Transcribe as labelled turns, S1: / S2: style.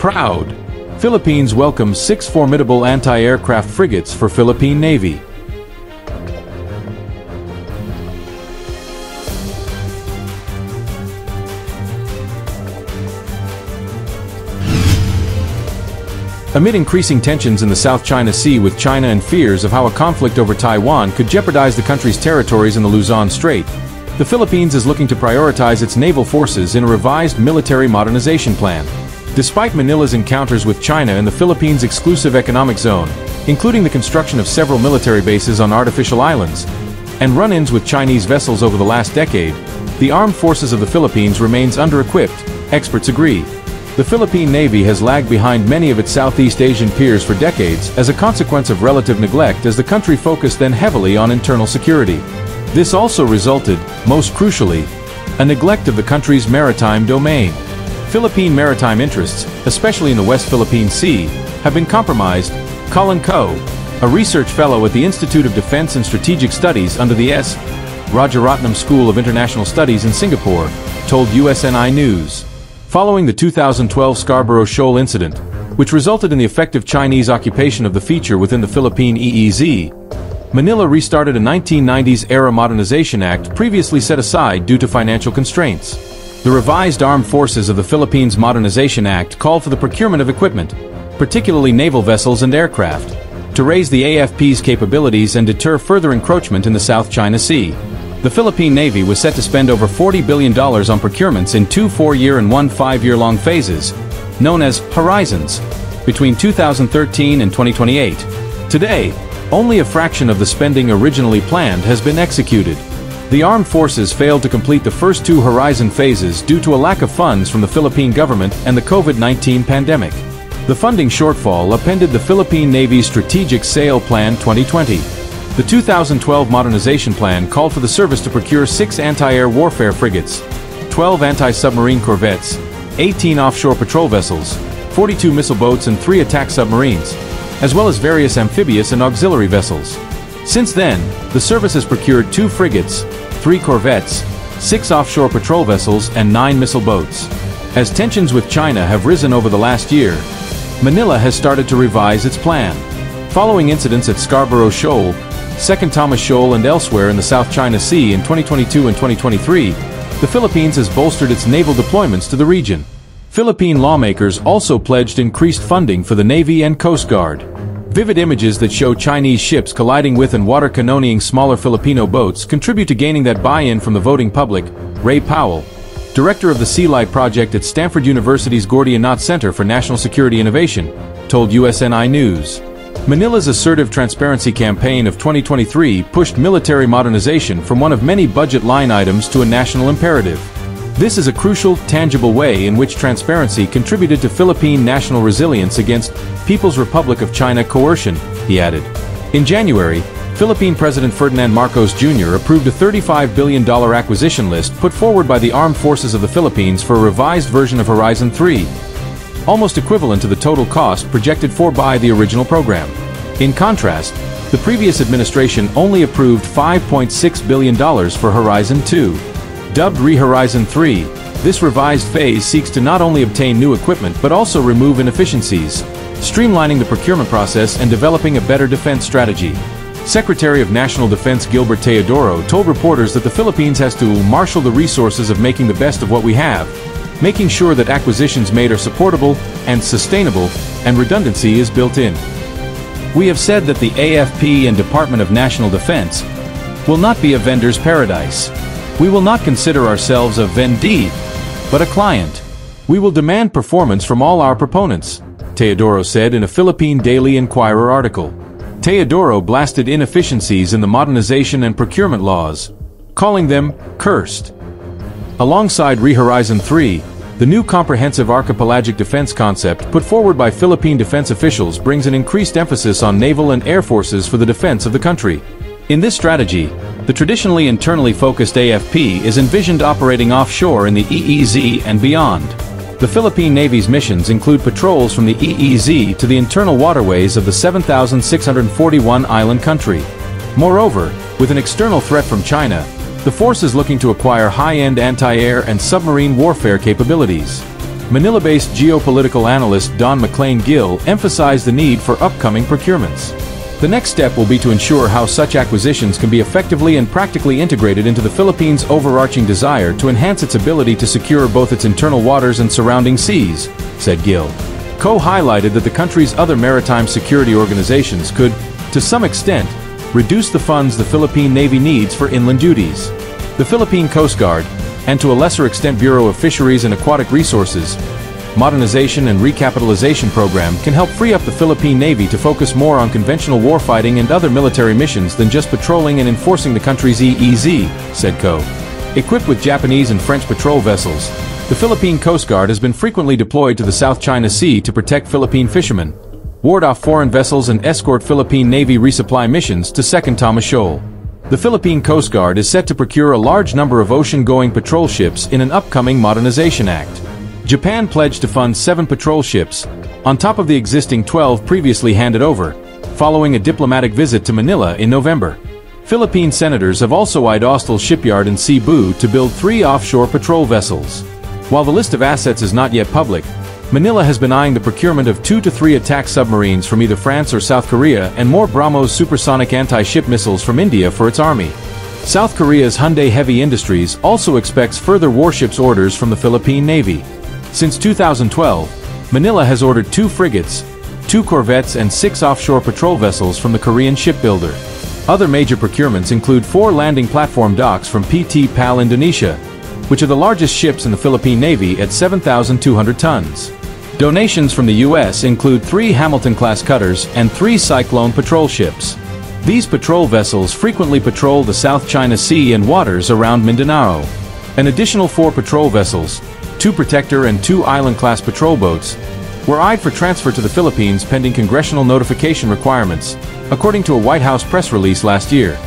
S1: Proud. Philippines welcomes 6 formidable anti-aircraft frigates for Philippine Navy. Amid increasing tensions in the South China Sea with China and fears of how a conflict over Taiwan could jeopardize the country's territories in the Luzon Strait, the Philippines is looking to prioritize its naval forces in a revised military modernization plan. Despite Manila's encounters with China in the Philippines' exclusive economic zone, including the construction of several military bases on artificial islands, and run-ins with Chinese vessels over the last decade, the armed forces of the Philippines remains under-equipped, experts agree. The Philippine Navy has lagged behind many of its Southeast Asian peers for decades as a consequence of relative neglect as the country focused then heavily on internal security. This also resulted, most crucially, a neglect of the country's maritime domain. Philippine maritime interests, especially in the West Philippine Sea, have been compromised. Colin Coe, a research fellow at the Institute of Defense and Strategic Studies under the S. Rajaratnam School of International Studies in Singapore, told USNI News. Following the 2012 Scarborough Shoal incident, which resulted in the effective Chinese occupation of the feature within the Philippine EEZ, Manila restarted a 1990s-era Modernization Act previously set aside due to financial constraints. The revised Armed Forces of the Philippines Modernization Act called for the procurement of equipment, particularly naval vessels and aircraft, to raise the AFP's capabilities and deter further encroachment in the South China Sea. The Philippine Navy was set to spend over $40 billion on procurements in 2 4-year and 1 5-year-long phases, known as Horizons, between 2013 and 2028. Today, only a fraction of the spending originally planned has been executed. The armed forces failed to complete the first 2 Horizon phases due to a lack of funds from the Philippine government and the COVID-19 pandemic. The funding shortfall upended the Philippine Navy's Strategic Sale Plan 2020. The 2012 modernization plan called for the service to procure 6 anti-air warfare frigates, 12 anti-submarine corvettes, 18 offshore patrol vessels, 42 missile boats and 3 attack submarines, as well as various amphibious and auxiliary vessels. Since then, the service has procured 2 frigates, 3 corvettes, 6 offshore patrol vessels and 9 missile boats. As tensions with China have risen over the last year, Manila has started to revise its plan. Following incidents at Scarborough Shoal, Second Thomas Shoal and elsewhere in the South China Sea in 2022 and 2023, the Philippines has bolstered its naval deployments to the region. Philippine lawmakers also pledged increased funding for the Navy and Coast Guard. Vivid images that show Chinese ships colliding with and water canoeing smaller Filipino boats contribute to gaining that buy-in from the voting public. Ray Powell, director of the Sea Light Project at Stanford University's Gordian Knot Center for National Security Innovation, told USNI News. Manila's assertive transparency campaign of 2023 pushed military modernization from one of many budget line items to a national imperative. This is a crucial, tangible way in which transparency contributed to Philippine national resilience against People's Republic of China coercion, he added. In January, Philippine President Ferdinand Marcos Jr. approved a $35 billion acquisition list put forward by the Armed Forces of the Philippines for a revised version of Horizon 3. Almost equivalent to the total cost projected for by the original program. In contrast, the previous administration only approved $5.6 billion for Horizon 2. Dubbed Re-Horizon 3, this revised phase seeks to not only obtain new equipment but also remove inefficiencies, streamlining the procurement process and developing a better defense strategy. Secretary of National Defense Gilbert Teodoro told reporters that the Philippines has to marshal the resources of making the best of what we have, making sure that acquisitions made are supportable and sustainable, and redundancy is built in. We have said that the AFP and Department of National Defense will not be a vendor's paradise. We will not consider ourselves a vendee, but a client. We will demand performance from all our proponents, Teodoro said in a Philippine Daily Inquirer article. Teodoro blasted inefficiencies in the modernization and procurement laws, calling them cursed. Alongside Re-Horizon 3, the new comprehensive archipelagic defense concept put forward by Philippine defense officials brings an increased emphasis on naval and air forces for the defense of the country. In this strategy, the traditionally internally focused AFP is envisioned operating offshore in the EEZ and beyond. The Philippine Navy's missions include patrols from the EEZ to the internal waterways of the 7,641-island country. Moreover, with an external threat from China, the force is looking to acquire high-end anti-air and submarine warfare capabilities. Manila-based geopolitical analyst Don McLean Gill emphasized the need for upcoming procurements. The next step will be to ensure how such acquisitions can be effectively and practically integrated into the Philippines' overarching desire to enhance its ability to secure both its internal waters and surrounding seas, said Gill. Ko highlighted that the country's other maritime security organizations could, to some extent, reduce the funds the Philippine Navy needs for inland duties. The Philippine Coast Guard, and to a lesser extent Bureau of Fisheries and Aquatic Resources, Modernization and Recapitalization Program can help free up the Philippine Navy to focus more on conventional warfighting and other military missions than just patrolling and enforcing the country's EEZ, said Ko. Equipped with Japanese and French patrol vessels, the Philippine Coast Guard has been frequently deployed to the South China Sea to protect Philippine fishermen, ward off foreign vessels and escort Philippine Navy resupply missions to Second Thomas Shoal. The Philippine Coast Guard is set to procure a large number of ocean-going patrol ships in an upcoming modernization act. Japan pledged to fund 7 patrol ships, on top of the existing 12 previously handed over, following a diplomatic visit to Manila in November. Philippine senators have also eyed Austral Shipyard in Cebu to build 3 offshore patrol vessels. While the list of assets is not yet public, Manila has been eyeing the procurement of 2 to 3 attack submarines from either France or South Korea and more BrahMos supersonic anti-ship missiles from India for its army. South Korea's Hyundai Heavy Industries also expects further warships orders from the Philippine Navy. Since 2012, Manila has ordered 2 frigates, 2 corvettes and 6 offshore patrol vessels from the Korean shipbuilder. Other major procurements include 4 landing platform docks from PT PAL Indonesia, which are the largest ships in the Philippine Navy at 7,200 tons. Donations from the U.S. include 3 Hamilton-class cutters and 3 Cyclone patrol ships. These patrol vessels frequently patrol the South China Sea and waters around Mindanao. An additional 4 patrol vessels, 2 Protector and 2 Island-class patrol boats, were eyed for transfer to the Philippines pending congressional notification requirements, according to a White House press release last year.